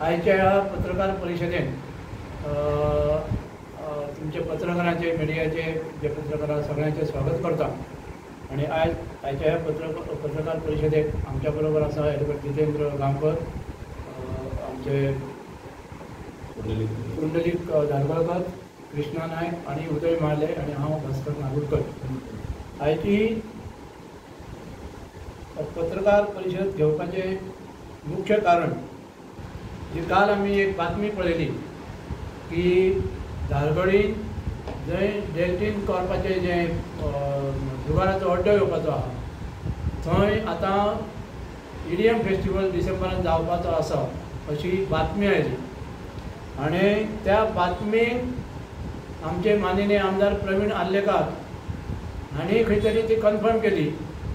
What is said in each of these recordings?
आयच्या ह्या पत्रकार परिषदेत तुमचे पत्रकारांचे मिडियाचे जे पत्रकार सगळ्यांचे स्वागत करता। आणि आयच्या ह्या पत्रकार परिषदेत आमच्या बरोबर आसा ॲडव्होकेट जितेंद्र गांवकर, आमचे पुंडलिक धारवाडकर, कृष्णा नायक आणि उदय महाले आणि हांव भास्कर नागुरकर। आयची पत्रकार परिषद घेवपाचे मुख्य कारण जी काल आम्ही एक बातमी पळयली की धारगडीन जंय डेल्टीन करपाचे जे जुगाराचो अड्डो येवपाचो आहा थंय आतां ईडीएम फेस्टिवल डिसेंबरान जावपाचो आसा अशी बातमी आयली। आणि त्या बातमेक आमचे माननीय आमदार प्रवीण आर्लेकर हांणी खंय तरी ती कन्फर्म केली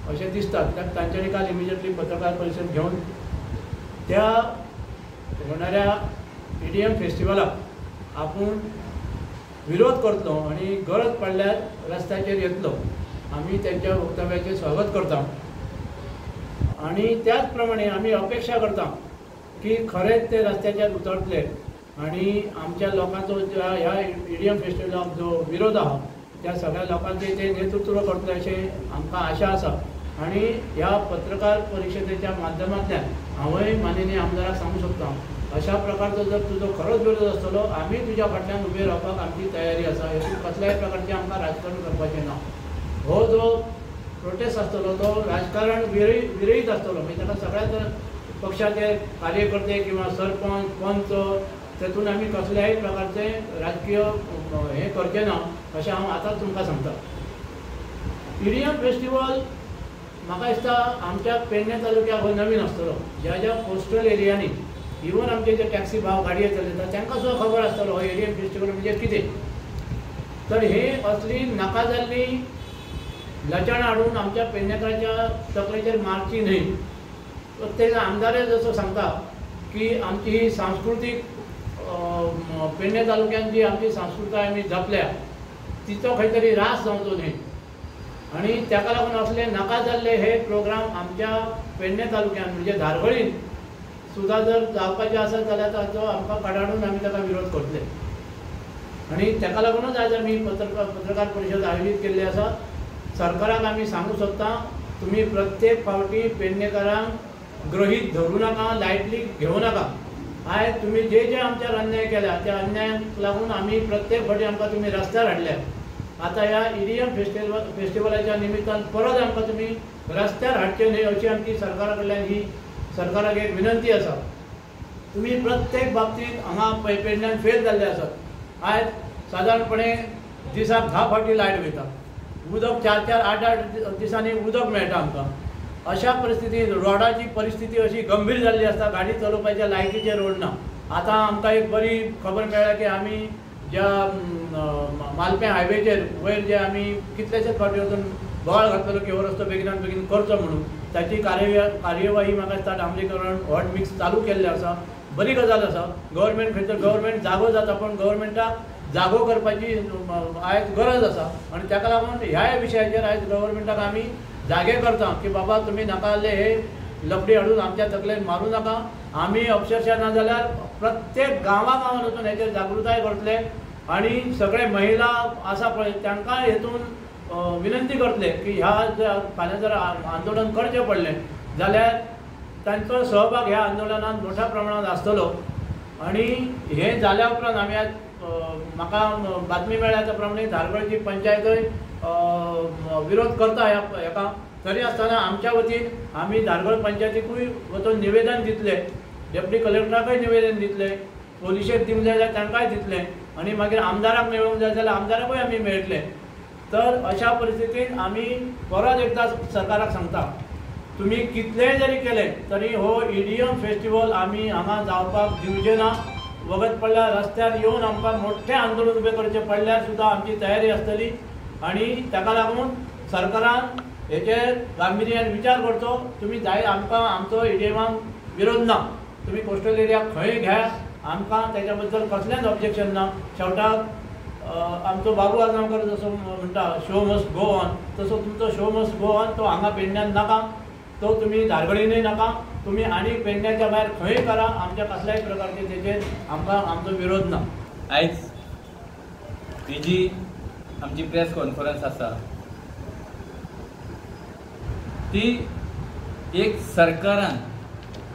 अशें दिसता। कित्याक तांच्यांनी काल इमिजिएटली पत्रकार परिशद घेवन त्या होणाऱ्या ईडीएम फेस्टिवलाक आपूण विरोध करतलो आणि गरज पडल्यार रस्त्याचेर येतलो। आमी त्यांच्या वक्तव्याचे स्वागत करता आणि त्याच प्रमाणे आमी अपेक्षा करता की खरेंच ते रस्त्याचेर उतरतले आणि आमच्या लोकांचो ह्या ईडीएम फेस्टिवलाक जो विरोध आहा त्या सगळ्या लोकांचे ते नेतृत्व करतले अशें आमकां आशा आसा। आणि ह्या पत्रकार परिषदेच्या माध्यमांतल्यान हांवूय माननीय आमदाराक सांगूंक सोदतां अशा प्रकारचो जर तुजो खरोच विरोध आसतलो आमी तुज्या फाटल्यान उबे रावपाक आमची तयारी आसा। हेतून कसल्याय प्रकारचें आमकां राजकारण करपाचें ना। हो जो प्रोटेस्ट आसतलो तो राजकारण विरयीत आसतलो, म्हणजे ताका सगळ्याच पक्षाचे कार्यकर्ते किंवा सरपंच पंच तेतून आमी कसल्याय प्रकारचे राजकीय हें करचें ना अशें हांव आतांच तुमकां सांगता। ईडीएम फेस्टिवल म्हाका दिसता आमच्या पेडणे तालुक्याक हो नवीन आसतलो। ज्या ज्या कोस्टल एरियांनी इवन आमचे जे टॅक्सी भाव गाडये चलयतात तांकां सुद्दां खबर आसतलो हो ईडीएम फेस्टिवल म्हणजे कितें। तर हे असली नाका जाल्ली लचणां हाडून आमच्या पेडणेकारांच्या तकलेचेर मारची न्हय। प्रत्येक आमदार जसो सांगता की आमची ही सांस्कृतीक पेडणे तालुक्यात जी आमची संस्कृताय आमी जपल्या तिचो खंय तरी रास जावचो न्हय। आणि ताका लागून असले नाका जाल्ले हे प्रोग्राम आमच्या पेडणे तालुक्यात म्हणजे धारगळीन सुद्दां जर जावपाचे आसत जाल्यार ताचो आमकां कडाडून आमी ताका विरोध करतले। आणि ताका लागूनच आज आमी पत्रकार परिशद आयोजीत केल्ली आसा। सरकाराक आमी सांगूंक सोदता तुमी प्रत्येक फावटी पेडणेकारांक गृहीत धरूं नाका, लायटली घेवं नाका। आयज तुमी जे जे आमच्यार अन्याय केल्या त्या अन्यायाक लागून आमी प्रत्येक फावटी आमकां तुमी रस्त्यार हाडल्या। आता ह्या ईडीएम फेस्टिवलाच्या निमित्तान परत आमकां तुमी रस्त्यार हाडचे न्हय अशी आमची सरकारा कडल्यान ही सरकाराक एक विनंती आसा। तुमी प्रत्येक बाबतींत हांगा पेडण्यान फेल जाल्ले आसात। आयज सादारणपणे दिसाक 10 फावटी लायट वयता, उदक 4-4, 8-8 दिसांनी उदक मेळटा आमकां। अशा परिस्थितींत रोडाची परिस्थिती अशी गंभीर जाल्ली आसता, गाडी चलोवपाच्या लायकीचे रोड ना। आतां आमकां एक बरी खबर मेळ्ळ्या की आमी ज्या मालपें हायवेचेर वयर जे आमी कितलेशेच फावटी वचून बोवाळ घातलो की हो रस्तो बेगिनान बेगीन करचो म्हणून ताची कार्यवाही म्हाका दिसता डांबरीकरण हॉट मिक्स चालू केल्लें आसा। बरी गजाल आसा। गव्हर्मेंट खंय तर गव्हर्मेंट जागो जाता पण गव्हर्मेंटाक जागो करपाची आयज गरज आसा आणि ताका लागून ह्या विशयाचेर आयज गव्हर्मेंटाक आमी जागे करता की बाबा तुमी नाका जाल्ले हे लफडी हाडून आमच्या तकलेन मारूं नाका। आमी अक्षरशः ना जाल्यार प्रत्येक गांवांत वचून हेचेर जागृताय करतले आणि सगळे महिला आसा पळय तांकां हेतून विनंती करतले की ह्या फाल्यां जर आंदोलन करचें पडलें जाल्यार तांचो सहभाग ह्या आंदोलनात मोठ्या प्रमाणात आसतलो। आणि हे जाल्या उपरांत आमी आज म्हाका बातमी मेळ्ळ्या त्या प्रमाणे धारगळची पंचायतय विरोध करता हेका। तरी आसतना आमच्या वतीन आमी धारगळ पंचायतीकूय वचून निवेदन दितले, डेप्युटी कलेक्टराकय निवेदन दितले, पोलिशेक दिवंक जाय जाल्यार तांकांय दितले आणि मागीर आमदाराक मेळोवंक जाय जाल्यार आमदाराकूय आमी मेळटले। तर अशा परिस्थितींत आमी परत एकदा सरकाराक सांगता तुमी कितलेंय जरी केलें तरी हो ईडीएम फेस्टिवल आमी हांगा जावपाक दिवचें ना। वगत पडल्यार रस्त्यार येवन आमकां मोठ्ठें आंदोलन उबें करचें पडल्यार सुद्दां आमची तयारी आसतली आणि ताका लागून सरकारान हेचेर गांभीर्यान विचार करचो। तुमी जाय आमकां आमचो ईडीएमाक विरोध ना, तुमी कोस्टल एरिया खंय घ्या, आमकां तेच्या बद्दल कसलेंच ऑब्जेक्शन ना। शेवटाक आमचो बाबू आजगांवकर जसो म्हणटा शो मस्ट गो ऑन, तसो तुमचो शो मस्ट गो ऑन तो हांगा पेडण्यान नाका, तो तुमी धारगळीनय नाका, तुम्ही आणि पेडण्याच्या भायर खंय करा, आमच्या कसल्याय प्रकारचे तेजेर आमचो विरोध ना। आयज ही जी आमची प्रेस कॉन्फरन्स आसा ती एक सरकारान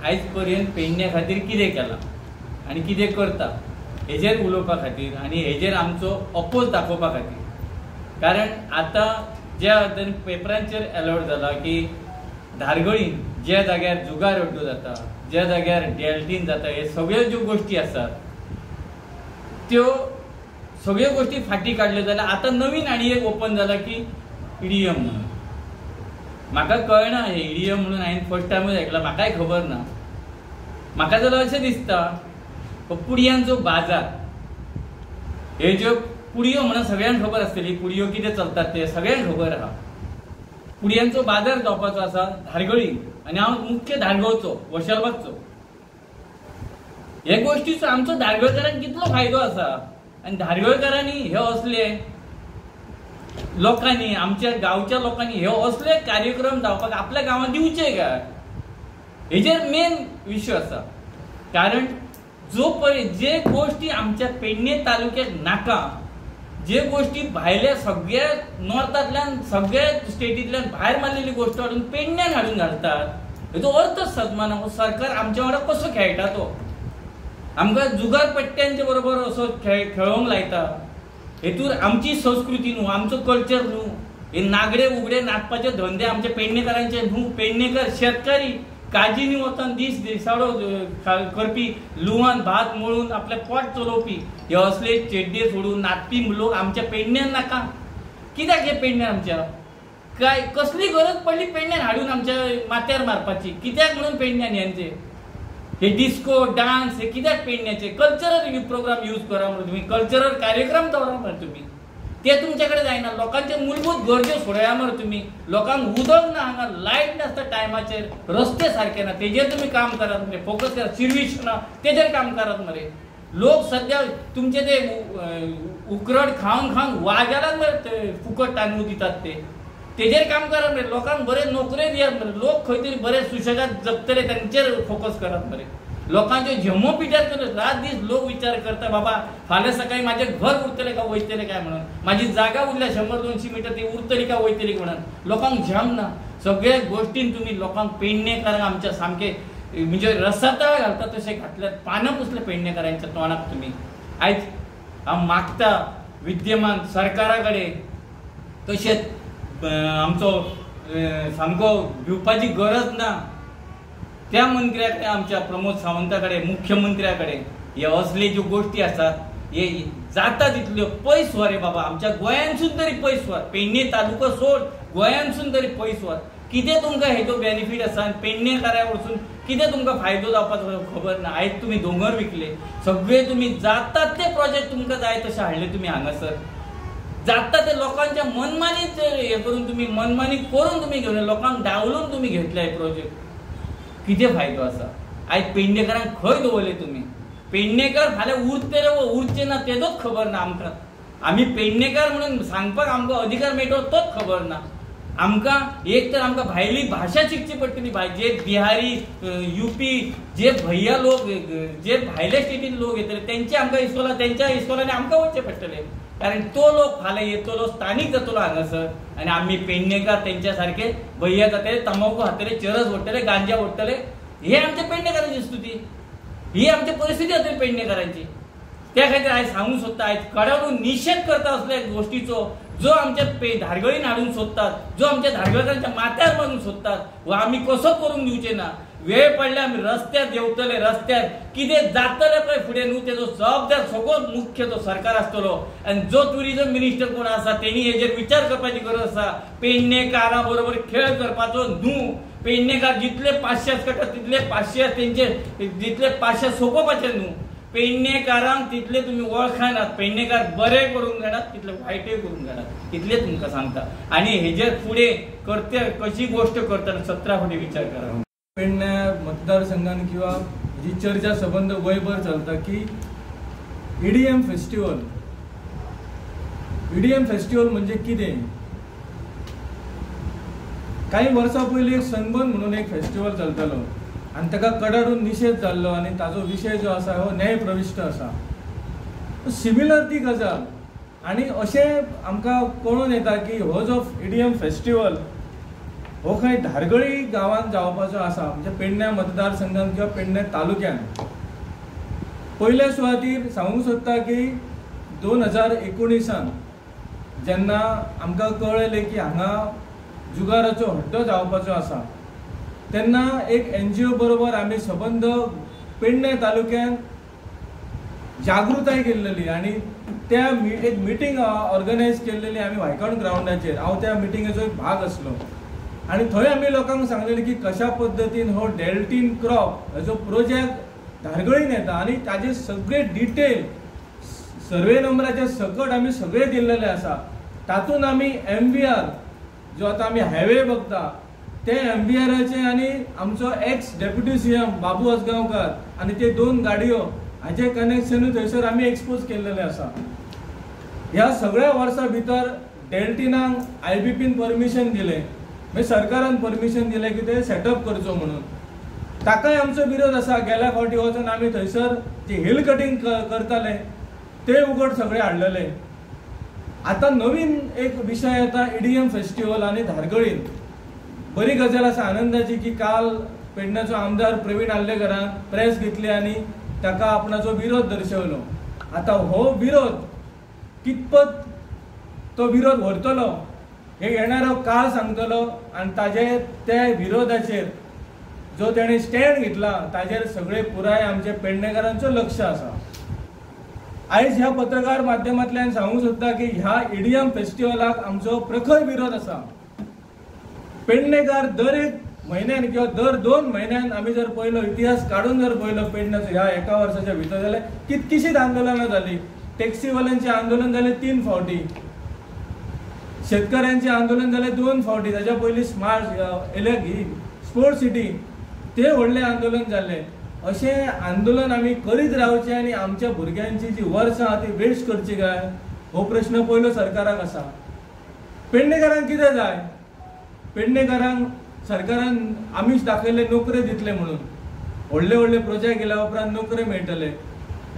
आयज पर्यंत पेडण्या खातीर कितें केलां आनी कितें करता हेजेर उलोवपा खातीर आनी हेजेर आमचो अपोज दाखोवपा खातीर। कारण आतां ज्या पेपरांचेर अलर्ट जाला की धारगळीन ज्या जाग्यार जुगार अड्डो जाता, ज्या जाग्यार डेल्टीन जाता, हे सगळ्यो ज्यो गोष्टी आसात त्यो सगळ्यो गोष्टी फाटी काडल्यो जाल्यार आतां नवीन आनी एक ओपन जाला की ईडीएम म्हणून। म्हाका कळना हे ईडीएम म्हणून, हांवें फर्स्ट टायमूच आयकला, म्हाकाय खबर ना। म्हाका जाल्यार अशें दिसता पुडयांचो बाजार, हे ज्यो पुडयो म्हणून सगळ्यांक खबर आसतली, पुडयो कितें चलतात ते सगळ्यांक खबर आहा। पुडयांचो बाजार जावपाचो आसा धारगळी आनी हांव मुख्य धारगळचो वशलबागचो। हे गोष्टीचो आमचो धारगळकारांक कितलो फायदो आसा आनी धारगळकारांनी हे असले लोकांनी, आमच्या गांवच्या लोकांनी हे असले कार्यक्रम जावपाक आपल्या गांवांत दिवचे काय, हेजेर मेन विशय आसा। कारण जे गोष्टी आमच्या पेडणे तालुक्यात नाका, जे गोष्टी भायल्या सगळ्या नॉर्थांतल्यान सगळ्या स्टेटींतल्यान भायर मारलेली गोष्ट हाडून पेडण्यान हाडून घालतात, हेचो अर्थच सदमाना। सरकार आमच्या वांगडा कसो खेळटा तो, आमकां जुगार पट्ट्यांच्या बरोबर असो खेळोंक लायता। हेतूर आमची संस्कृती न्हू, आमचो कल्चर न्हू, हे नागडे उगडे नाचपाचे धंदे आमचे पेडणेकारांचे न्हू। पेडणेकार शेतकारी काजीनी वचून दिसाळो करपी, लुवान भात मळून आपले पोट चलोवपी हे असले चेड्डे सोडून नाचपी लोक आमच्या पेडण्यान नाका। कित्याक हे पेडण्यान आमच्या काय कसली गरज पडली पेडण्यान हाडून आमच्या माथ्यार मारपाची, कित्याक म्हणून पेडण्यान यांचे हे डिस्को डान्स हे कित्याक पेडण्याचे कल्चरल प्रोग्राम यूज करा म्हणून तुम्ही, कल्चरल कार्यक्रम दवरा म्हणून तुम्ही, ते तुमच्याकडे जायना। लोकांचे मूलभूत गरजो सोडया मरे तुम्ही, लोकांक उदक ना, हांगा लायट नासता टायमाचेर, रस्ते सारखे ना, तेजेर तुम्ही काम करात मरे, फोकस करा, सिर्विश ना तेजेर काम करात मरे। लोक सध्या तुमचे ते उकरड खावन खावन वाजारात मरे फुकट तांदूळ दितात तेजेर काम करा मरे। लोकांक बरे नोकऱ्यो दियात मरे, लोक खंय तरी बरे सुशेगाद जगतले तांचेर फोकस करात मरे। लोकांचे जम्मो पिड्यार करत रात दीस लोक विचार करता बाबा फाल्यां सकाळी माझे घर उरतले का वयतले काय म्हणून, माझी जागा उरल्या 100-200 मीटर ती उरतली का वयतली म्हणून लोकांक जाम ना। सगळ्या गोष्टीन तुम्ही लोकांक पेडणेकारांक आमच्या सामके म्हणजे रसातळ घालता तसे घातल्यात, पानां पुसले पेडणेकारांच्या तोंडाक तुम्ही। आयज हांव मागता विद्यमान सरकारा कडेन, तशेंच आमचो सामको भिवपाची गरज ना त्या मंत्र्याकडे, आमच्या प्रमोद सावंताकडे, मुख्यमंत्र्याकडे हे असले ज्यो गोष्टी असतात हे जाता तितल्यो पयस व्हर रे बाबा, आमच्या गोंयांसून तरी पयस व्हर, पेडणे तालुको सोड गोंयांसून तरी पयस व्हर। कितें तुमकां हेजो बेनिफीट आसा आनी पेडणेकारा वरसून कितें तुमकां फायदो जावपाचो खबर ना। आयज तुमी दोंगर विकले, सगळे तुम्ही जातात ते प्रोजेक्ट तुमकां जाय तशे हाडले तुम्ही हांगासर, जाता ते लोकांच्या मनमानीच हे करून तुम्ही मनमानी करून तुम्ही घेवन लोकांक डावलून तुम्ही घेतले हे प्रोजेक्ट, कितें फायदो आसा? आयज पेडणेकारांक खंय दवरले तुम्ही? पेडणेकार फाल्यां उरतले वा उरचे ना तेजोच खबर ना आमकां। आमी पेडणेकार म्हणून सांगपाक आमकां अधिकार मेळटलो तोच खबर ना आमकां। एक तर आमकां भायली भाशा शिकची पडटली, जे बिहारी यूपी जे भैया लोक जे भायल्या स्टेटीन लोक येतले तेंचे आमकां इस्कॉला, त्यांच्या इस्कॉलांनी आमकां वचचे पडटले, कारण तो लोक फाल्यां येतलो स्थानीक जातलो हांगासर आनी आमी पेडणेकार तेंच्या सारखे भैया जातले, तंबाखू खातले, चरस ओडटले, गांजा ओडटले, हे आमच्या पेडणेकारांची स्तुती, ही आमची परिस्थिती जातली पेडणेकारांची। त्या खातीर आयज सांगूंक सोदता, आयज कडावून निशेध करता असल्या गोष्टीचो जो आमच्या धारगळीन हाडूंक सोदतात, जो आमच्या धारगळकारांच्या माथ्यार मारून सोदतात, वो आमी कसो करूंक दिवचे ना। वेळ पडल्यार आमी रस्त्यार देंवतले, रस्त्यार कितें जातले पळय फुडें न्हू तेजो जबाबदार सगळो मुख्य तो सरकार आसतलो आनी जो टुरिजम मिनिस्टर कोण आसा तेणी हेजेर विचार करपाची गरज आसा। पेडणेकारा बरोबर खेळ करपाचो न्हू, पेडणेकार जितले 500 काडटात तितले 500 तेंचे जितले 500 सोंपोवपाचे न्हू। पेडणेकारांक तितले तुम्ही वळखानात, पेडणेकार बरे करून घेणात तितले वायटय करून घेणात, इतले तुमकां सांगता। आणि हेजेर फुडें करते कशी गोष्ट करतना 17 फावटी विचार करा। पेडणे मतदारसंघान किंवा जी चर्चा संबंध गोंयभर चलता की ईडीएम फेस्टिवल, ईडीएम फेस्टिवल म्हणजे कितें? काही वर्सां पयलीं एक सनबर्न म्हणून एक फेस्टिवल चलतालो, आनी ताका कडाडून निशेध जाल्लो आनी ताजो विशय जो आसा हो न्याय प्रविश्ट आसा. सिमिलर ती गजाल आनी अशें आमकां कळून येता की हो जो EDM फेस्टिवल हो खंय धारगळी गांवांत जावपाचो आसा, म्हणजे पेडण्या मतदारसंघांत किंवा पेडण्या तालुक्यांत. पयल्या सुवातीर सांगूंक सोदता की 2019 जेन्ना आमकां कळयलें की हांगा जुगाराचो हड्डो जावपाचो आसा, तेन्ना एक NGO बरोबर आमी सबंद पेडण्या तालुक्यांत जागृताय केल्ली आनी त्या एक मिटींग ऑर्गनायज केल्ली आमी वायखण ग्राउंडाचेर. हांव त्या मिटिंगेचो एक भाग आसलो आनी थंय आमी लोकांक सांगलेलें की कशा पद्दतीन हो डेल्टीन क्रॉप हेजो प्रोजेक्ट धारगळीन येता आनी ताजे सगळे डिटेल सर्वे नंबराचे सकट आमी सगळे दिल्लेले आसा. तातूंत आमी MVR जो आतां आमी हायवे बघता ते MVRचे आनी आमचो एक्स डेप्युटी CM बाबू असगांवकार आनी ते 2 गाडयो हाचे कनेक्शनूय थंयसर आमी एक्सपोज केल्लेले आसा. ह्या सगळ्या वर्सां भितर डेल्टिनाक IBPन परमिशन दिलें, मागीर सरकारान परमिशन दिलें की ते सेटअप करचो म्हणून. ताकाय आमचो विरोध आसा. गेल्या फावटी वचून आमी थंयसर जे हिल कटिंग करताले ते उगड सगळे हाडलेले. आतां नवीन एक विशय येता EDM फेस्टिवल आनी धारगळीन. बरी गजाल आसा आनंदाची की काल पेडण्याचो आमदार प्रवीण आल्लेकरान प्रेस घेतली आनी ताका आपणाचो विरोध दर्शवलो. आतां हो विरोध कितपत तो विरोध व्हरतलो हे येणारो काळ सांगतलो आनी ताजे त्या विरोधाचेर जो तेणें स्टँड घेतला ताजेर सगळे पुराय आमचे पेडणेकारांचो लक्ष आसा. आयज ह्या पत्रकार माध्यमांतल्यान सांगूंक सोदता की ह्या EDM फेस्टिवलाक आमचो प्रखर विरोध आसा. पेडणेकार दर एक म्हयन्यान किंवा दर 2 म्हयन्यान आमी जर पळयलो इतिहास काडून जर पळयलो पेडण्याचो ह्या एका वर्साच्या भितर जाल्यार कितकीशींच आंदोलनां जाली. टॅक्सीवाल्यांचें आंदोलन जालें 3 फावटी, शेतकऱ्यांचें आंदोलन जालें 2 फावटी, ताच्या पयलीं स्पोर्ट सिटी ते व्हडलें आंदोलन जाल्लें. अशें आंदोलन आमी करीत रावचें आनी आमच्या भुरग्यांची जी वर्सां आहा ती वेस्ट करची काय हो प्रश्न पयलो सरकाराक आसा. पेडणेकारांक कितें जाय? पेडणेकारांक सरकारान आमीश दाखयले नोकऱ्यो दितले म्हणून. व्हडले व्हडले प्रोजेक्ट केल्या उपरांत नोकऱ्यो मेळटले.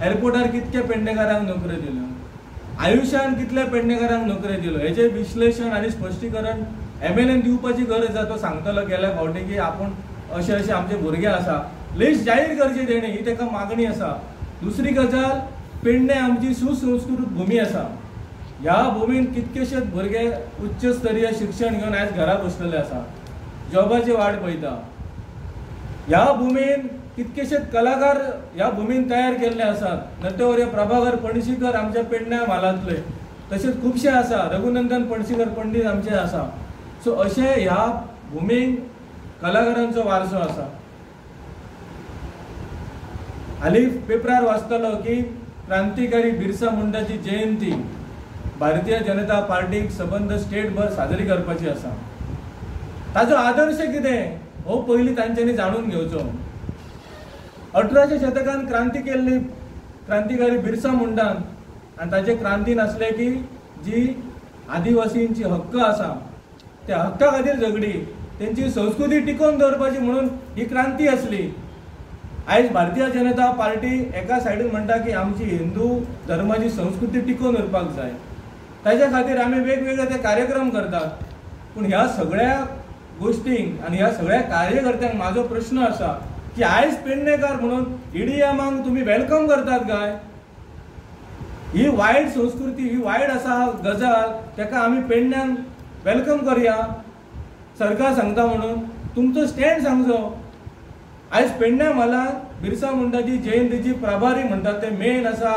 एअरपोर्टार कितके पेडणेकारांक नोकऱ्यो दिल्यो, आयुश्यान कितल्या पेडणेकारांक नोकऱ्यो दिल्यो, हेचें विश्लेशण आनी स्पश्टीकरण MLAन दिवपाची गरज आसा. तो सांगतलो गेल्या फावटी की आपूण अशें अशें आमचे भुरगे आसा. लिस्ट जाहीर करची तेणी, ही ताका मागणी आसा. दुसरी गजाल, पेडणे आमची सुसंस्कृत भूमी आसा. ह्या भूमीन कितकेशेच भुरगे उच्च स्तरीय शिक्षण घेवन आयज घरा बसलेले आसा, जॉबाची वाट पळयता. ह्या भूमीन कितकेशेच कलाकार ह्या भूमीन तयार केल्ले आसात. नटवर्य प्रभाकर पणशीकर आमच्या पेडण्या म्हालांतले, तशेंच खुबशे आसा. रघुनंदन पणशीकर पंडीत आमचे आसा. सो अशें ह्या भूमीन कलाकारांचो वारसो आसा. हालीं पेपरार वाचतलो की क्रांतिकारी बिरसा मुंडाची जयंती भारतीय जनता पार्टीक सबंद स्टेटभर साजरी करपाची आसा. ताजो आदर्श कितें हो पयलीं तांच्यांनी जाणून घेवचो. 18व्या शतकान क्रांती केल्ली क्रांतिकारी बिरसा मुंडान आनी ताचे क्रांतीन आसले की जी आदिवासींची हक्क आसा त्या हक्का खातीर झगडी, तेंची संस्कृती टिकोवन दवरपाची म्हणून ही क्रांती आसली. आयज भारतीय जनता पार्टी एका सायडीन म्हणटा की आमची हिंदू धर्माची संस्कृती टिकोवन उरपाक जाय, ताच्या खातीर आमी वेगवेगळे ते कार्यक्रम करतात. पूण ह्या सगळ्या गोष्टींक आनी ह्या सगळ्या कार्यकर्त्यांक म्हाजो प्रश्न आसा की आयज पेडणेकार म्हणून EDMाक तुमी वेलकम करतात काय? ही वायट संस्कृती, ही वायट आसा गजाल, ताका आमी पेडण्यान वेलकम करया. सरकार सांगता म्हणून तुमचो स्टँड सांगचो. आयज पेडण्या म्हालांत बिरसा मुंडाची जयंतीची प्रभारी म्हणटात ते मेन आसा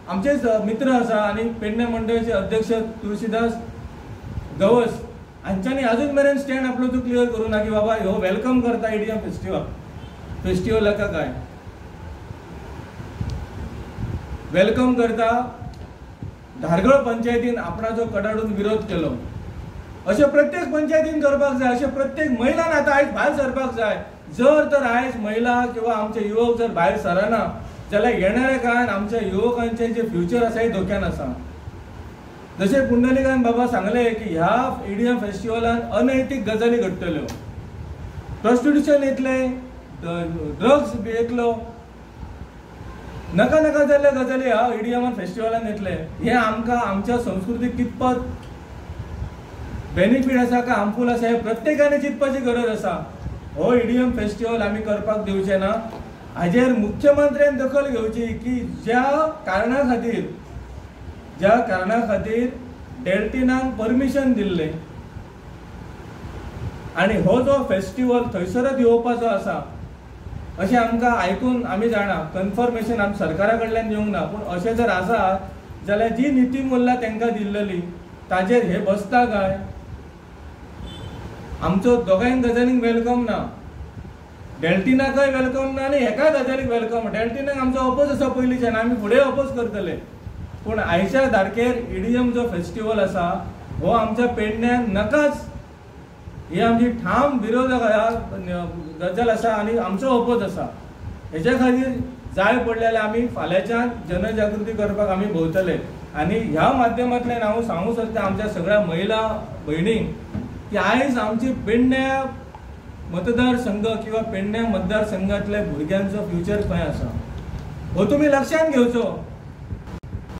आमचेच मित्र आसा आनी पेडण्या मंडळाचे अध्यक्ष तुळशीदास गवस हांच्यांनी अजून मेरेन स्टँड आपलो तूं क्लियर करूं ना की बाबा ह्यो वेलकम करता EDM फेस्टिवल हाका काय वेलकम करता. धारगळ पंचायतीन आपणाचो कडाडून विरोध केलो. अशें प्रत्येक पंचायतीन करपाक जाय. अशें प्रत्येक महिलान आतां आयज भायर सरपाक जाय. जर तर आयज महिला किंवा आमचे युवक जर भायर सरना जाल्यार येणाऱ्या काळान आमच्या युवकांचे जे फ्युचर आसा हे धोक्यान आसा. जशें पुंडलिकान बाबा सांगले की ह्या EDM फेस्टिवलान अनैतीक गजाली घडटल्यो, प्रॉस्टिट्यूशन येतले, ड्रग्स विकलो नका नका जाल्ले गजाली हांव इडियमान फेस्टिवलान येतले हे आमकां आमच्या संस्कृतीक कितपत बेनिफीट आसा काय हार्मफूल आसा हे प्रत्येकाने चिंतपाची गरज आसा. हो इडियम फेस्टिवल आमी करपाक दिवचे ना. हाजेर मुख्यमंत्र्यान दखल घेवची की ज्या कारणां खातीर डेल्टिनाक परमिशन दिल्ले आनी हो जो फेस्टिवल थंयसरच येवपाचो आसा अशें आमकां आयकून आमी जाणा. कन्फर्मेशन आमी सरकारा कडल्यान येवंक ना पूण अशें जर आसा जाल्यार जी निती मुल्ला तांकां दिल्ली ताजेर हे बसता काय. आमचो दोगांय गजालींक वेलकम ना. डेल्टिनाकय वेलकम ना आनी हेकाय गजालीक वेलकम. डेल्टिनाक आमचो अपोज आसा पयलींच्यान आमी फुडें अपोज करतले पूण आयच्या तारखेर इडियम जो फेस्टिवल आसा हो आमच्या पेडण्यान नकाच ही आमची ठाम विरोधक गजाल आसा आनी आमचो अपोज आसा. हेच्या खातीर जाय पडलेले आमी फाल्यांच्यान जनजागृती करपाक आमी भोंवतले आनी ह्या माध्यमांतल्यान हांव सांगूं सोदता आमच्या सगळ्या महिला भयणींक की आयज आमची पेडण्या मतदारसंघ किंवा पेडण्या मतदारसंघातल्या भुरग्यांचो फ्युचर खंय आसा हो तुमी लक्षांत घेवचो.